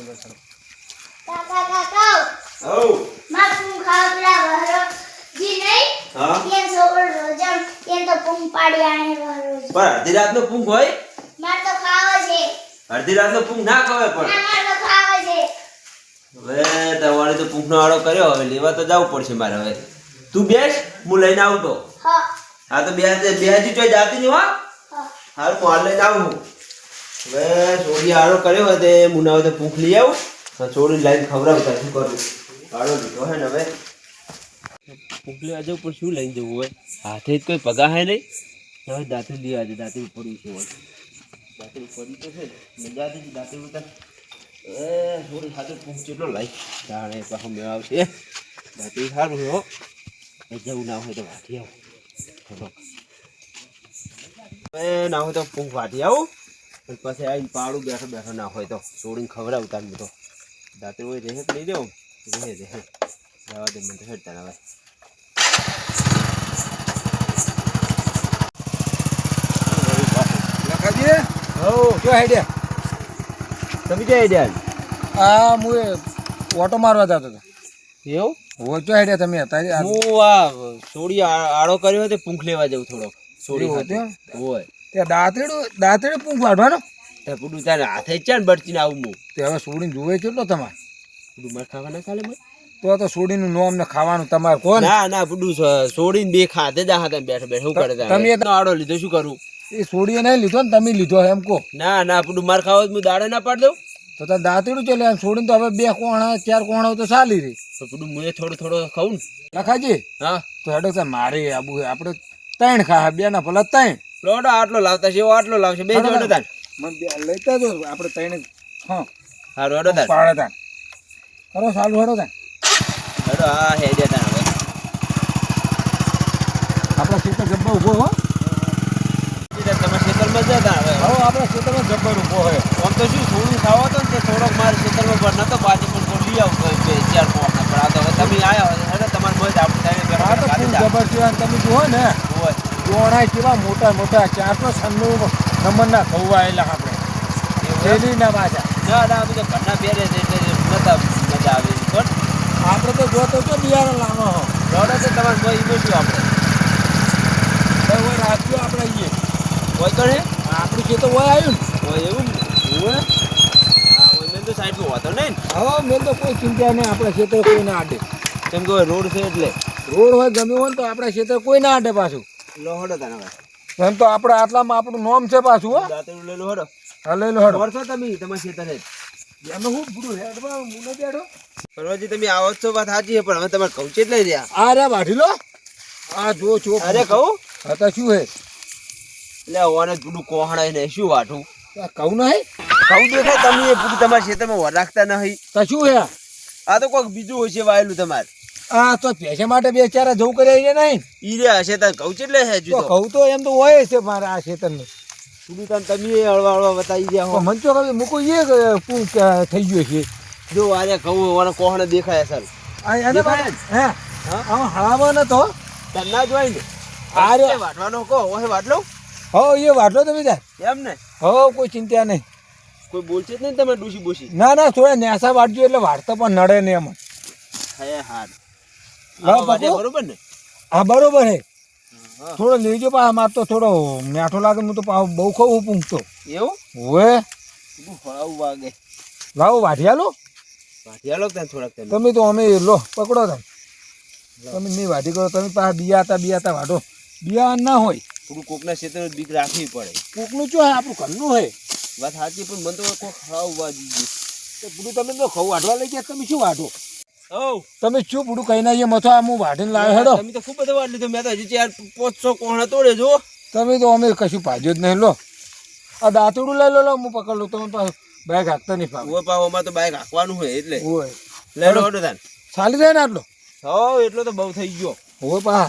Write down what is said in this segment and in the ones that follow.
કાકા કાકા હો માર પૂંખ ખાવડા વહરો જી નહીં હા કેમ સોકર રોજમ કેમ તો પૂંખ પાડી આણે વહરો પર અડધી રાતનો પૂંખ હોય માર તો ખાવો છે અડધી રાતનો પૂંખ ના ખવાય પણ ના માર તો ખાવો છે હવે તમારે તો પૂંખનો આડો કર્યો હવે લેવા તો જવું પડશે મારે હવે તું બેસ હું લઈને આવું તો હા હા તો બે હજી ચોઈ જાતી નહીં હો હા હાલ હું હાલ લઈને આવું હું હવે સોડી આડો કર્યો હોય તે મુના હોય તો પૂંખ લઈ આવું સોડી લાઈન ખવડાવતા શું કરું આડો લીધો હે ને હવે પૂંખ લેવા જવું પણ શું લઈને જવું હોય હાથે જ કોઈ પગા હે નહીં હવે દાંતરી લઈ આજે દાંતરી પડ્યું છે હોય દાંતરી પડી તો છે ને મજા હતી દાંતરી ઉતાર થોડી સાથે પૂંખ કેટલો લાઈ જાણે પાછું મેળ આવશે દાંતરી સારું હો જવું ના હોય તો વાટી આવું હવે ના હોય તો પૂંખ વાટી આવું અને પછી આવીને પાડું બેઠો બેઠો ના હોય તો છોડીને ખવડાવતા ને બધો દાંતરી હોય રહે લઈ દેવું રહે જવા દે મને હેડતા હવે લખાજી હો શું આઈડિયા તમે ક્યાં આઈડિયા આ હું ઓટો મારવા જતો હતો એવું હો શું આઈડિયા તમે હતા હું આ સોડી આડો કર્યો હોય તે પૂંખ લેવા જવું થોડોક સોડી એવું ખાતે હતું? હોય ત્યાં દાંતેડું પૂંખ વાઢવાનો તે પૂડું તારે હાથે જ છે ને બરચીને આવું હું તે હવે સોડીને જુએ કેટલો તમારે પૂડું મારે ખાવા ના ચાલે મને તો સોડીનું નોમ ને ખાવાનું તમારે કોણ ના ના પૂડું સોડીને બે ખાતે જ હાથે બેઠો બેઠો શું કરે તમે તમે આડો લીધો શું કરું એ સોડીએ નહીં લીધો ને તમે લીધો એમ કહો ના ના પૂડું માર ખાવા હું દાડે ના પાડ દઉં તો તાર દાંતેડું ચાલે એમ સોડીને તો હવે 2 કોણા 4 કોણા તો ચાલી રહી તો પૂડું મુએ થોડો ખાવું ને લખાજી હા તો હેડો તાર મારે આબુ આપણે 3 ખા 2 ના ભલા 3 લોડો આટલો લાવતા છે એવો આટલો લાવશે બે જોડે તાન મને લેતા જો આપણે 3 હા હારું હેડો તાન પાડે તાન કરો સાલું હેડો તાન હેડો હા હેડે તાન હવે આપણા ખેતર જબ્બા ઉભો હો તમે ખેતરમાં જતા હવે હવે આપણા ખેતરમાં જબ્બર ઉભો હોય આમ તો શું થોડું ખાવા તો ને તે થોડોક મારે ખેતરમાં પર નતો બાજી પણ કોઈ લઈ આવું કોઈ બે ચાર પોણા પણ આ તો હવે તમે આયા હોય હેડો તમારે મોજ આપણે ટાઈમે આ તો ખૂબ જબર છે અને તમે જુઓ ને હોય દોણા કેવા મોટા મોટા 496 નંબરના ખવવાયેલા આપણે શેરડીના પાછા ના ના અમે તો ઘરના પહેરે છે એટલે નતા મજા આવે પણ આપણે તો જોતો તો બિયારણ લાવો હો લોડો છે તમારે કોઈ ઈમો શું આપણે હવે રાખ્યો આપણે અહીંયા હોય તો ને આપણું ખેતર હોય આવ્યું હોય એવું ને ને હોય હા હોય મેં તો સાઈડમાં હોતો નહીં ને હવે મેં તો કોઈ ચિંતા નહીં આપણા ખેતર કોઈ ના આડે કેમ કે રોડ છે એટલે રોડ હોય ગમે હોય ને તો આપણા ખેતર કોઈ ના આડે પાછું લોહડો તાને હવે એમ તો આપણે આટલામાં આપણું નોમ છે પાછું હો દાંતેડું લઈ લો હડો હા લઈ લો હડો વર્ષો તમે તમારા ખેતરે એમાં હું પૂરું હેડમાં હું ન બેઠો પરવાજી તમે આવો છો વાત સાચી છે પણ હવે તમારે કહું છે જ લઈ રહ્યા આ રે વાઢી લો આ જો છો અરે કહું હતા શું હે એટલે ઓને પૂરું કોહણાય ને શું વાઠું આ કહું નહીં કહું દેખાય તમે એ પૂરું તમારા ખેતરમાં વર રાખતા નહીં તો શું હે આ તો કોઈક બીજું હોય છે વાયેલું તમારે આ તો પૈસા માટે બે ચાર જવું કરે નહીં ઈ રે હશે તાર કહું છે એટલે હે તો જુદો કહું તો એમ તો હોય છે મારે આ ખેતરનું પૂરું તમે હળવા હળવા બતાવી ગયા હો મન તો કभी મૂકું એ પૂ થઈ ગયો છે જો આજે કહું ઓને કોહણે દેખાય સર આ એને દેખાય ને? હે આમાં હળાવો ન તો તાર ના જોઈ ને આ રે એ વાટવાનો કહો ઓહે વાટલો હો એ વાટલો તમે ત્યાં એમ ને હો કોઈ ચિંતા નહીં કોઈ બોલશે જ નહીં તમે ડૂસી બોસી ના ના થોડા નેસા વાટજો એટલે વાટતો પણ નડે નહીં એમાં હે હાર હા, વાટે પપ્પુ? બરોબર ને હા બરોબર હે હા. થોડો લેજો પા માર તો થોડો મીઠો લાગે હું તો પાછું બહુ ખાવું પૂંખતો એવું હવે બહુ ફળાવું વાગે લાવો વાઢિયા લો વાટિયા લો ત્યાં થોડાક તમે તમે તો અમે લો પકડો તમે નહીં વાઢી કરો તમે પાછા બિયાતા વાઢો બિયા ના હોય થોડું કોકના ક્ષેત્રમાં બીક રાખવી પડે કોકનું શું હે આપણું ઘરનું હોય વાત સાચી પણ મને તો કોઈ ખળાવું વાગી ગયું તો પૂરું તમે તો ખવું વાઢવા લઈ ગયા તમે શું વાઢો હઉ તમે શું પૂરું કહી ના મથો આ હું વાઢીને લાવ્યો હેડો તમે તો ખૂબ બધો વાટ લીધો મેં તો હજી 400-500 કોહણા તોડે જો તમે તો અમે કશું ભાજ્યો જ નહીં લો આ દાંતડું લઈ લો હું પકડ લો તમે પાછું બાઈક હાંકતા નહીં પાવ ઓય પાવ અમાર તો બાઈક હાંકવાનું હોય એટલે હોય લેડો હડો તાન ચાલી જાય ને આટલો હઉ એટલો તો બહુ થઈ ગયો હોય પા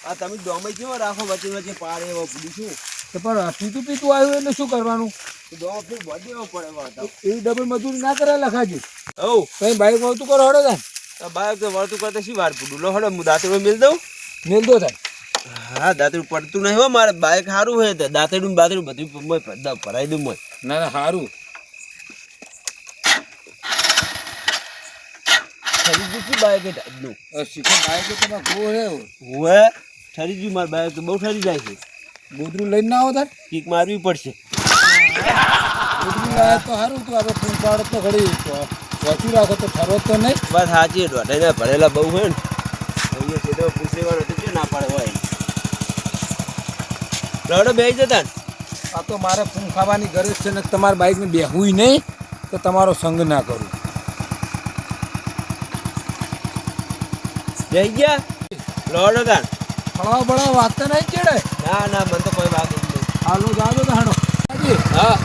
આ તમે ડોમઈ કેવો રાખો વચ્ચે વચ્ચે પાડે એવો પૂછું છું તો પણ પીતું આવ્યું એટલે શું કરવાનું ડોમ ફીર બધી એવો પડે વાતા એ ડબલ મજૂરી ના કરે લખાજી હઉ કઈ બાઈક વળતું કરો હડો થાય આ બાઈક તો વળતું કરતા શી વાર પૂડું લો હડો હું દાંતડું મિલ દઉં મેલ દો થાય હા દાંતડું પડતું નહીં હો મારે બાઈક સારું હોય તો દાંતડું બાતડું બધું ભરાઈ દઉં મોય ના ના સારું ઠરી ગયું છે બાઈક એ ટાઈપનું. શીખો બાઈક તો તમે ગો હે હવે ઠરી ગયું મારું બાઈક તો બહુ ઠરી જાય છે. ગોદરું લઈને ના આવો તાર કિક મારવી પડશે. ગોદરું લાવે તો સારું તું આપણે ફૂલ પાડો તો ઘડી વાંચી રાખો તો ઠરો તો નહીં. વાત સાચી દોઢાઈને ભરેલા બહુ હોય ને અહીંયા સીધો પૂછ લેવાનું હતું કે ના પાડે હોય લડો બેસી જતા ને. આ તો મારે ફૂમ ખાવાની ગરજ છે ને તમારા બાઈકને બેહવું નહીં તો તમારો સંગ ના કરું. બેસી ગયા લડો તાન. ફળવા બળવા વાગતા નહીં ચેડે. ના ના મને તો કોઈ વાગે જ નહીં. હાલો જાજો તો હાડો હા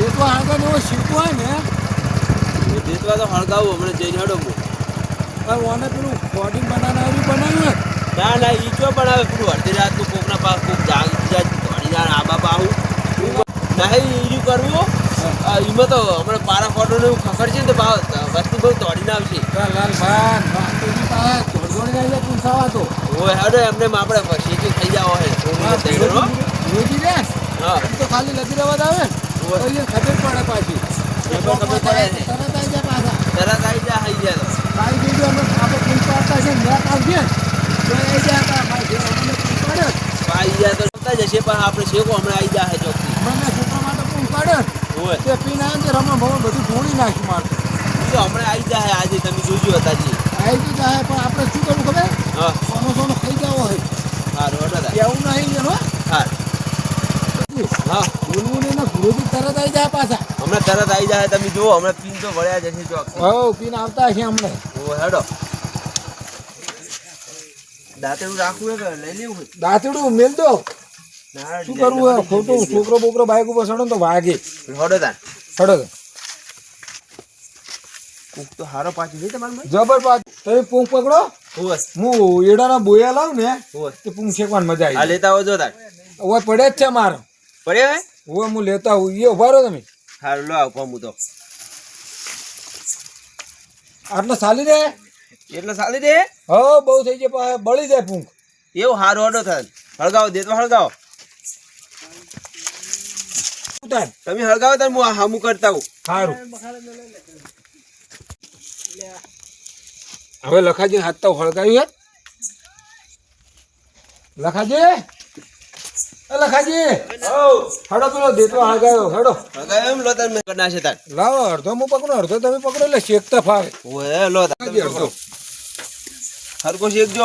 એ તો આગળ એવો શીખવું હોય ને એ દેશવા તો હળગાવું હમણાં જઈને હડો હું. હવે ઓને પેલું બોડી બનાવવાનું બનાવ્યું ના ના ઈ ચો બનાવે પૂરું અડધી રાતનું કોકના પાસ કોક જાગી જાય થોડી વાર આબા બાહું નહીં ઈર્યું કરવું. એમાં તો હમણાં પારા ફોટોને એવું ખખડ છે ને તો વસ્તુ બહુ તોડીને આવશે. લાલ ભાન થોડી આવી પૂછાવા તો ઓય હડો એમને આપણે શેકી ખાઈ જાવ હે. રોજી ને હા તો ખાલી લગી રહેવા આવે તો એ ખબર પડે પાછી ખબર પડે છે. તરત આવી જાય પાછા તરત આવી જા ખાઈ જાય તો ભાઈ બીજું અમે આપણે પૂછ પાડતા છે મેં આવશે તો આવી જાય ભાઈ અમને પૂછ પાડે આવી જાય તો જતા જશે પણ આપણે શેકો હમણાં આવી જાય ચોકથી. મને છોકરા માટે પૂછ પાડે ઓય તે પીને આવે ને રમણ ભમણ બધું ઢોળી નાખ્યું મારતું ઈ તો હમણાં આવી જાય આજે તમે જોજો હતા જી. આવી તો જાય પણ આપણે શું કરવું ખબર હા સોનો સોનો ખાઈ જવો હોય સારું હડો તાન. એવું નહીં એનો હા હા બોલવું નહીં ને ગુરુજી તરત આવી જાય પાછા હમણાં તરત આવી જાય તમે જુઓ હમણાં પીન તો ભળ્યા જશે ચોકથી. હો પીને આવતા હશે હમણાં ઓય હડો દાંતેડું રાખવું હે કે લઈ લેવું હોય? દાંતડું મેલ દો ના શું કરવું હોય ખોટું છોકરો બોકરો બાઈક ઉપર ચડો ને તો વાગે હડો તાન. ચડો કોક તો હારો પાછી નહીં તમારે ભાઈ? જબર પાછું તમે પૂંખ પકડો ઓય હું એડાના બોયા લાવું ને ઓય તે પૂંખ શેકવાની મજા આ આવી લેતા આવજો તાન. હવે પડે જ છે મારો પડ્યા હે? હવે હું લેતા હું એ ઉભા રહો તમે હારું લો આવ હું તો આટલા ચાલી રહે એટલે ચાલી દે. હો બહુ થઈ જાય પાછા બળી જાય પૂંખ એવું હારું હડો થાય હળગાવો દે તો હળગાવો. ઉતાર તમે હળગાવો તાર હું હામું કરતા હું. સારું હવે લખાજી હાથ તો હળગાવ્યું હે લખાજી લખાજી હડો પેલો દેતો હળગાવ્યો હડો હળગાવો એમ લો તાર મેં કરી નાખશે તાર. લાવો અડધો હું પકડો અડધો તમે પકડો એટલે શેકતા ફાવે ઓય લો તાર. લખાજી અડધો હરકો શેકજો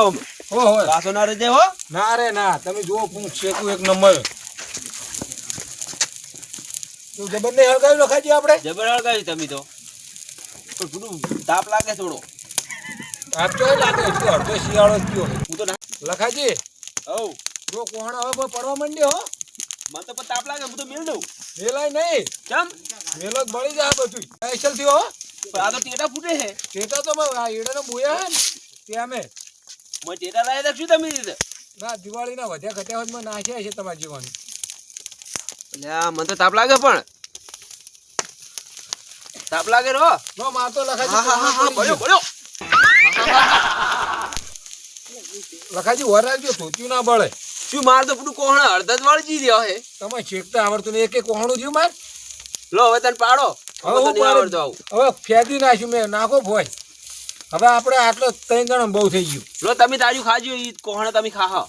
હો હો પાછો ના રહેજે હો. ના રે ના તમે જુઓ પૂંખ શેકું એક નંબર તું જબર નહીં હળગાવ્યું લખાજી આપણે જબર હળગાવી તમે તો પણ થોડું તાપ લાગે થોડો. આપ તો લાગે હજુ અડધો શિયાળો જ ગયો હું તો લખાજી હવ જો કોણ હવે પડવા માંડ્યો હો મને તો પણ તાપ લાગે હું તો મેળ દઉં. મેલાય નહીં ચમ મેલો જ બળી જાય બધું સ્પેશિયલ થયો હો પણ આ તો ટેટા ફૂટે છે. ટેટા તો આ ઈડાનો બોયા હે ને તે અમે મને ટેટા લાવી દે શું તમે રીતે? ના દિવાળીના વધ્યા ઘટ્યા હોતમાં નાખ્યા છે તમારા જીવન એટલે આ મને તો તાપ લાગે પણ તાપ લાગે રો. નો મારતો હા હા હા હા લખાજી બોલ્યો બોલ્યો. લખાજી વર રાખજો ધોત્યું ના બળે શું માર તો પૂરું કોહણ અડધા જ વળજી રહ્યો હે. તમે શેકતા આવડતું ને એક એક કોહણું જ્યું માર લો હવે તને પાડો. હવે હવે તો હું નહીં આવડતું આવું. હવે ફેદી નાખ્યું મેં નાખો ભોય હવે આપણે આટલો 3 જણા બહુ થઈ ગયું લો તમે તાર્યું ખાજો ઈ કોહણ તમે ખાહો.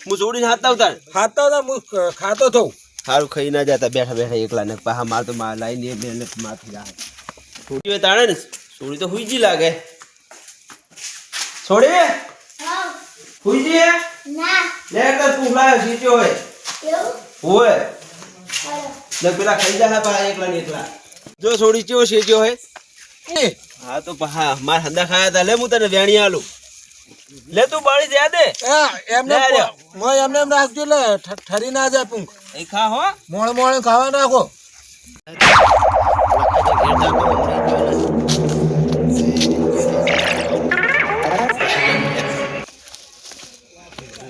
હું જોડીને હાથ આવતા ખાતા હતા હું ખાતો થઉં સારું ખાઈ ના જતા બેઠા બેઠા એકલા ને પાહા માર તો માર લાઈને બેને માથે જાય. છોડી તાણે ને છોડી તો હુઈ જી લાગે. છોડી હા હુઈ જી ના લે કર પુલાયો સીટ્યો હોય એવું હોય હાલો ને પેલા ખાઈ જાય પાહા એકલા ને એકલા. જો છોડી ચેવો સીટ્યો હોય. એ હા તો પાહા માર હંદા ખાયા તા લે હું તને વેણી આલું. લે તું બાળી દે દે એમને લે, લે. એમને એમ રાખજો એટલે ઠરી ના જાય પૂંખ એ ખા હો. મોણ મોણ ખાવા રાખો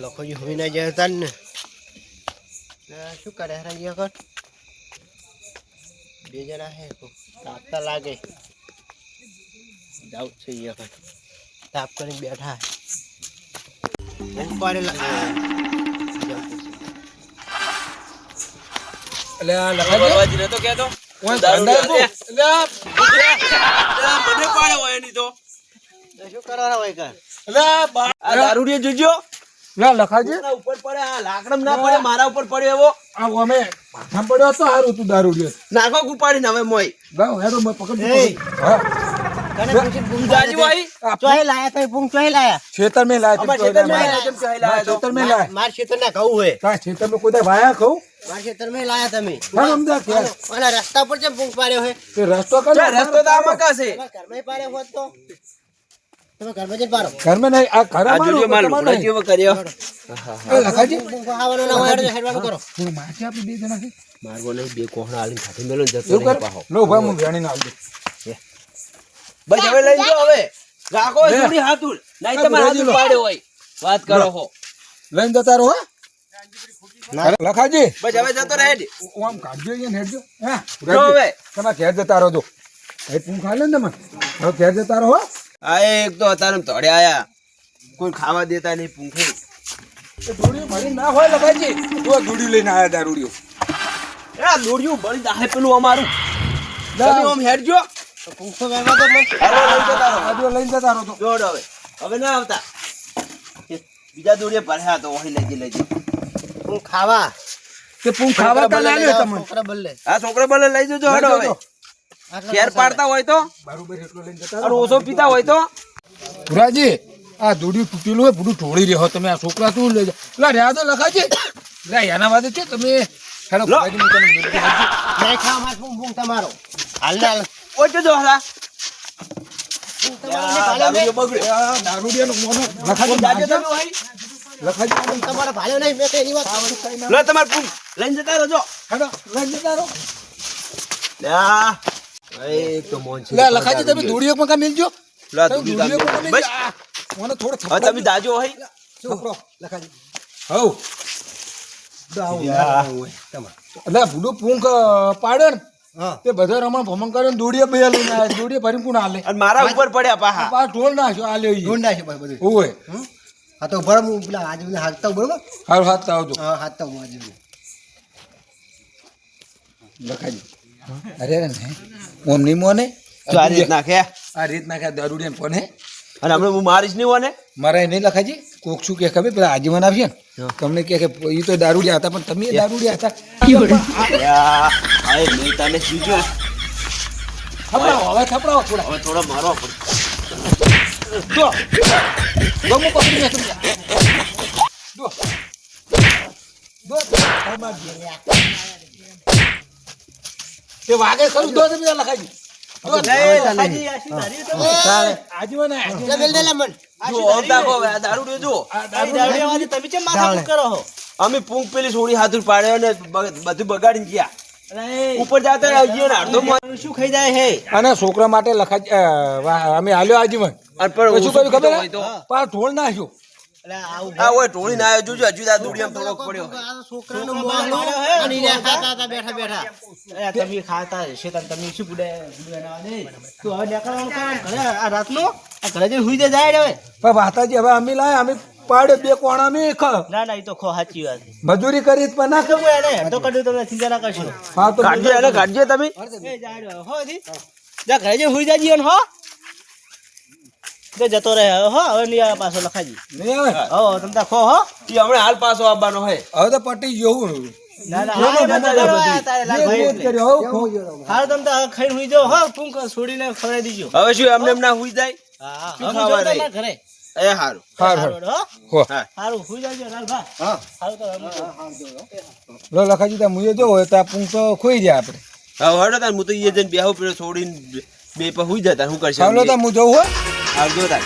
લોકો હોઈ ના જાય તાન ને શું કરે હરાજી કર બે જણા હે તાપતા લાગે જાવ છે એ કર તાપ કરીને બેઠા એટલે આ લખાજી બરવાજી નતો કહેતો. ઓય દારૂ ધંધા લે. એટલે આ મને પાડે હોય એની તો શું કરવાના હોય કર એટલે આ દારૂડિયો જોજો લા લખાજી ના ઉપર પડે આ લાકડમ ના પડે મારા ઉપર પડ્યો એવો આ અમે માથામાં પડ્યો તો સારું તું દારૂ લ્યો નાખો ઉપાડીને હવે મોય ગાવ હેડો મેં પકડ એ. હા કને પૂછી તું જાજી ભાઈ ચોહી લાયા તો પૂંગ ચોહી લાયા ખેતર में लाया અમાર ખેતર માં આયા કેમ ચાહી લાયા તો ખેતર में लाया માર ખેતર ના ઘઉં હે કા ખેતર में કોઈ વાયા કહું માર ખેતર में લાયા તમે હા સમજા કે ઓલા રસ્તા પર જેમ પૂંગ પાડ્યો હે તે રસ્તો કર રસ્તો તો આમાં કાશે તમારા ઘરમાં પાડ્યો હોત તો તમે ઘરમાં જઈને પાડો घर में नहीं आ घर આ જોજો માર मारू લુગડા જેવો કર્યો લખાજી પૂંગ ખાવાનું ના હોય હેડવાનું કરો હું માથે આપી બે જણા છે મારવો નહીં બે કોહણા આલીને ખાધી મેલો ને જતો એવું રહી કર પાહો લો ભાઈ હું વેણી ના આવજો બસ હવે લઈ જો હવે રાખો જોડી હાથું નહીં તમારે હાથું પાડ્યો હોય વાત કરો હો લઈને જતા રહો લખાજી બસ હવે જતો રહે જી. હું આમ કાઢજો અહીંયા હેડજો હા જો હવે તમે ઘેર જતા રહો જો એ તું ખા લે ને તમે હવે ઘેર જતા રહો આ એક તો અત્યારે તોડે આયા કોઈ ખાવા દેતા નહીં પૂંખે એ દોડી ભરી ના હોય લખાજી તું દોડી લઈને આયા દારૂડિયો આ દોડ્યું બળી દાહે પેલું અમારું તમે આમ હેડજો તો પૂંગ તો વેવા દો મને હાલો લઈ જતા રહો આજો લઈને જતા રહો તો જોડ હવે હવે ના આવતા બીજા દોડીએ ભર્યા તો ઓહી લેજે લેજે પૂંગ ખાવા તે પૂંગ ખાવા તો લાવ્યો તમને છોકરા બલ્લે આ છોકરો બોલે લઈ જજો હડો હવે ઘેર પાડતા હોય તો બરોબર એટલો લઈને જતા અને ઓછો પીતા હોય તો પુરાજી આ દોડી તૂટેલું હોય બધું ઢોળી રહ્યો તમે આ છોકરા શું લઈ જાઓ લા રહ્યા તો લખાજી લા એના વાદે છે તમે હેડો લો. પુરાજી હું તમને મેળવી આપજો. નહીં ખાવા માર પૂંગ તમારો હાલ ને હાલ ઓય જો હલા પૂંગ તમારો નહીં ભાલ્યો દારૂડિયો નહીં. બગડ્યો આ દારૂડિયાનું મોઢું લખાજી જાજો તમે મારજો. ઓય લખાજી પૂંગ તમારો ભાલ્યો નહીં મેં તો એની વાત લો તમાર પૂંખ લઈને જતા રહો જો હેડો લઈને જતા રહો લ્યા એક તો મોન છે લે લખાજી તમે દોડીઓ પણ કા મિલજો લા તમે દોડી દોડીઓ પણ કા બસ મિલજો આ, મને થોડો હવે તમે દાજો હોય છોકરો લખાજી હવ એટલે ભૂડો પૂંખ પાડે ને હા તે બધા રમણ ભમણ કરે ને દોડીએ બે લઈને આવ્યા દોડીએ ભરીને કોણ હાલે અને મારા ઉપર પડ્યા પાહા પાછ ઢોલ નાખ્યો આ લ્યો ઈ. ઢૂંઢ નાખ્યો ભાઈ બધું ઓય હા તો બરાબર હું પેલા આજે બધા હાંકતા હોઉં, બરોબર હારું હાથ આવજો હા હાંકતા હું આજે લખાજી અરે ને ઓમ ની મોને તો આ રીત નાખે આ રીત નાખ્યા દારૂડિયા કોને અને હમણાં હું મારીશ નહીં હોને મારા નહીં લખાજી કોક શું કે ખબર પેલા આજીવન આવશે ને તમને કે એ તો દારૂડિયા હતા પણ તમે દારૂડિયા હતા લ્યા આ મેં તને જીજો થપડાવો હવે થપડાવો થોડા હવે થોડો મારો પડે જો ગમો પકડી મે તમે જો જો તે વાગે ખરું દો તમે લખાજી આજીવન લે બેલ દે લે મન જો આવતા કો આ દારૂ દેજો તમે કેમ માથા કરો હો અમે પૂંખ પેલી સોડી હાથું પાડ્યો ને બધું બગાડીને ગયા ઉપર જાતા આવીએ ને અડધો શું ખાઈ જાય હે અને છોકરા માટે લખાજી અમે હાલ્યો આજીવન પણ શું કર્યું ખબર હોય તો પાર ઢોળ નાખ્યો એટલે આવું આ ઓય ટોળી ના આવ્યો જોજો હજુ આ દુડિયામાં થોડોક પડ્યો આ છોકરાનો મોહનો અને રે ખાતા હતા બેઠા બેઠા અરે તમે ખાતા શેતાન તમે શું ગુડે ગુડેના દે તું હવે નીકળવાનું કામ ઘરે આ રાતનો આ ઘરે જઈને હુઈ જાય હવે પણ વાતાજી હવે અમે લાય અમે પાડે બે કોણા મે ના ના એ તો ખો સાચી વાત મજૂરી કરી પણ ના તો હું એને તો કડું તમે ચિંતા ના કરશો હા તો કાઢજો એને કાઢજો તમે એ જાડો હો દી જા ઘરે જઈને હુઈ જાજી હો તે જતો રહે હો હવે નહીં આવે પાછો લખાજી નહીં આવે હો તમે તા ખો હો એ હમણાં હાલ પાછો આવવાનો હે હવે તો પટી ગયું ના ના જો હા, મને બધા બધી. જવા તારે લાગ ભાઈ એટલે. હાલ તમે તા ખાઈને હુઈ જાઓ હો પૂંખ છોડીને ખવડાવી દીજો હવે શું એમને એમ ના હુઈ જાય હા શું હવે ખાવા જો રહી? તમારા ઘરે એ હારું હાર હારું હો હો હારું હુઈ જાજો લાલભા હા હારું તો રમો. લો લખાજી તા મુએ જો હોય તો આ પૂંખ તો ખોઈ જાય આપણે હવે હડો તાર હું તો ઈ જઈને બેહું પેલો છોડીને બે પર હુઈ જતા હું કરશે ચાલો તો હું જવું હો આવજો તાર